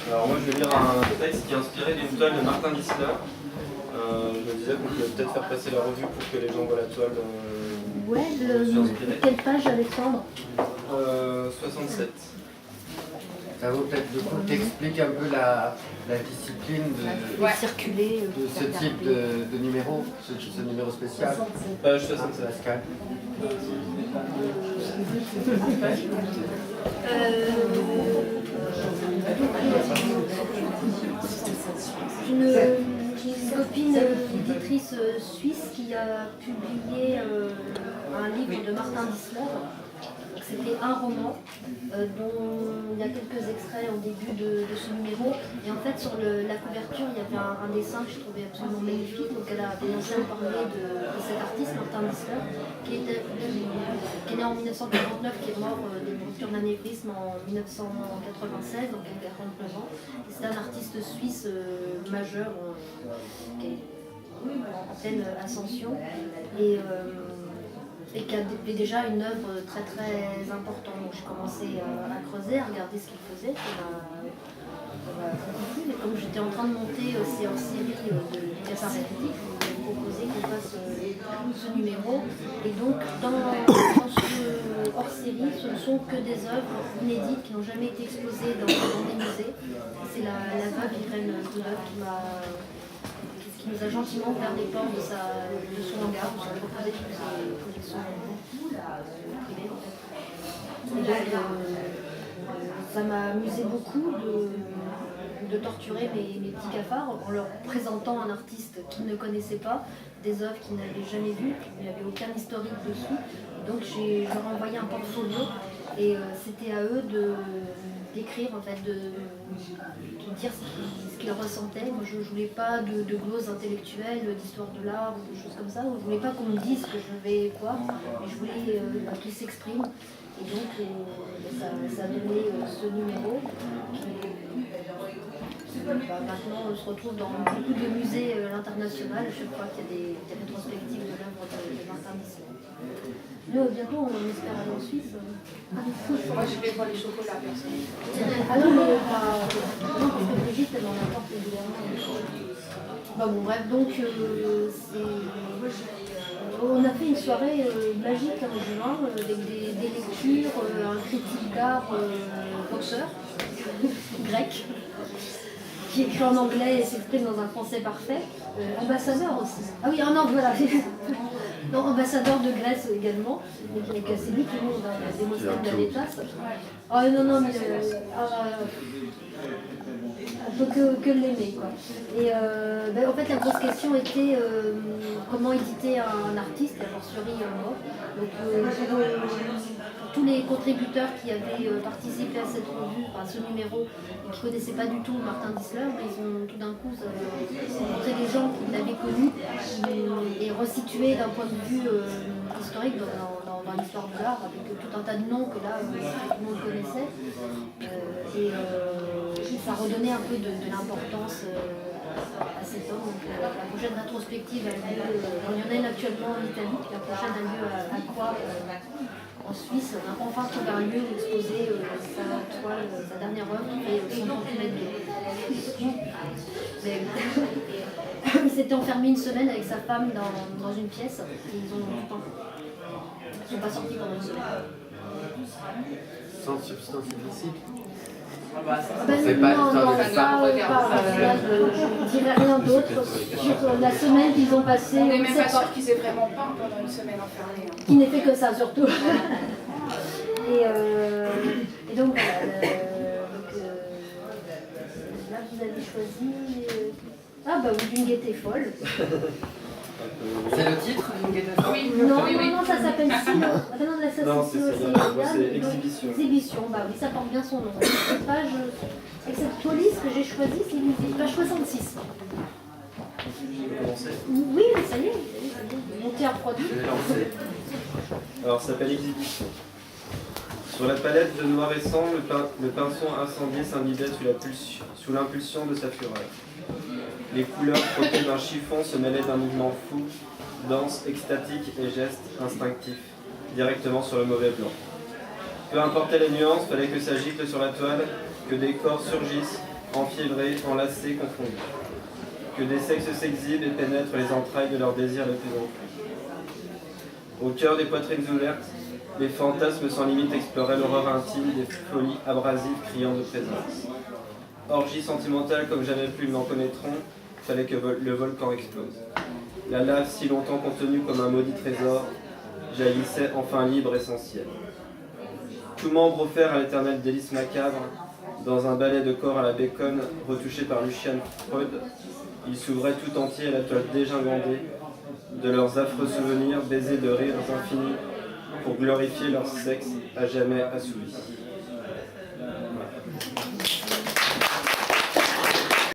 Alors moi je vais lire un texte qui est inspiré d'une toile de Martin Dissler. Je me disais qu'on pouvait peut-être faire passer la revue pour que les gens voient la toile. Quelle page, Alexandre 67. Ça vaut peut-être le coup t'expliques un peu la discipline de ce type de numéro, ce numéro spécial. Page 67. Pascal. Une copine éditrice suisse qui a publié un livre de Martin Dissler. C'était un roman dont il y a quelques extraits au début de ce numéro. Et en fait, sur la couverture, il y avait un dessin que je trouvais absolument magnifique. Donc elle a commencé à me parler de cet artiste, Martin Dissler, qui est né en 1949, qui est mort d'une rupture d'anévrisme en 1996, donc il a 49 ans. C'est un artiste suisse majeur qui est en pleine ascension. Et qui avait déjà une œuvre très très importante. Donc j'ai commencé à creuser, à regarder ce qu'il faisait. Et comme j'étais en train de monter ces hors-séries de Cafard Hérétique, je voulais proposer qu'on fasse ce numéro. Et donc dans ce hors-série, ce ne sont que des œuvres inédites qui n'ont jamais été exposées dans des musées. C'est la veuve Irène Gounod qui nous a gentiment ouvert les portes de son hangar, où sont proposées toutes ses collections privées. Et donc, ça m'a amusé beaucoup de torturer mes petits cafards en leur présentant un artiste qu'ils ne connaissaient pas, des œuvres qu'ils n'avaient jamais vues, il n'y avait aucun historique dessus. Donc je leur ai envoyé un portfolio et c'était à eux d'écrire, en fait, de dire ce qu'ils ressentaient. Moi, je ne voulais pas de glose intellectuelle, d'histoire de l'art ou des choses comme ça. Je ne voulais pas qu'on me dise que je vais quoi, mais je voulais qu'ils s'expriment. Et donc, ça a donné ce numéro qui, maintenant, on se retrouve dans beaucoup de musées à l'international. Je crois qu'il y a des rétrospectives de l'œuvre de Martin Dissler. Nous, bientôt, on espère aller en Suisse. Moi, je vais voir les chocolats, personnellement. Ah non, mais parce que Brigitte, elle en apporte régulièrement. Bon, bref, donc, on a fait une soirée magique en juin, avec des lectures, un critique d'art boxeur, grec, qui écrit en anglais et s'exprime dans un français parfait. Ambassadeur aussi. Ah oui, non, voilà. Non, ambassadeur de Grèce également. C'est lui qui monte dans Démosthène d'Alétas. Ah non, mais on peut que l'aimer, quoi. Et en fait, la grosse question était comment éditer un artiste, a fortiori mort. Donc pour tous les contributeurs qui avaient participé à cette revue, à ce numéro, et qui ne connaissaient pas du tout Martin Dissler, ils ont tout d'un coup rencontré des gens qui l'avaient connu et resitué d'un point de vue historique dans l'histoire de l'art, avec tout un tas de noms que là tout le monde connaissait. Ça redonnait un peu de l'importance à cet homme. Donc, la prochaine rétrospective a lieu, il y en a une actuellement en Italie, la prochaine a lieu à Coire, en Suisse. On a enfin trouvé un lieu où exposer sa toile, sa dernière œuvre, qui fait 100 cm. Mais il s'était enfermé une semaine avec sa femme dans une pièce et ils ne sont pas sortis pendant une semaine. Sans substance illicite. C'est pas je dirais rien d'autre sur la semaine qu'ils ont passée. On n'est même pas sûr qu'ils aient vraiment peint pendant une semaine enfermés. Qui n'est fait que ça surtout. Et donc voilà. Là vous avez choisi. Ah bah oui, d'une gaieté folle. C'est le titre, une gaieté folle? Oui, non, ça s'appelle Silo. Non, c'est Exhibition. Exhibition, bah oui, ça porte bien son nom. Cette page, avec cette police que j'ai choisie, c'est une page 66. Je vais commencer. Oui, ça y est, monter un produit. Je vais lancer. Alors, ça s'appelle Exhibition. Sur la palette de noir et sang, le pinceau incendié s'imbibait sous l'impulsion de sa fureur. Les couleurs frottées d'un chiffon se mêlaient d'un mouvement fou, danse, extatique et geste instinctif, directement sur le mauvais blanc. Peu importaient les nuances, fallait que ça gicle sur la toile, que des corps surgissent, enfiévrés, enlacés, confondus. Que des sexes s'exhibent et pénètrent les entrailles de leurs désirs les plus enfouis. Au cœur des poitrines ouvertes, les fantasmes sans limite exploraient l'horreur intime des folies abrasives criant de présence. Orgie sentimentale comme jamais plus n'en connaîtront, fallait que le volcan explose. La lave si longtemps contenue comme un maudit trésor, jaillissait enfin libre et essentielle. Tout membre offert à l'éternel délice macabre, dans un ballet de corps à la Bacon, retouché par Lucian Freud, il s'ouvrait tout entier à la toile dégingandée de leurs affreux souvenirs, baisés de rires infinis, pour glorifier leur sexe à jamais assouvi.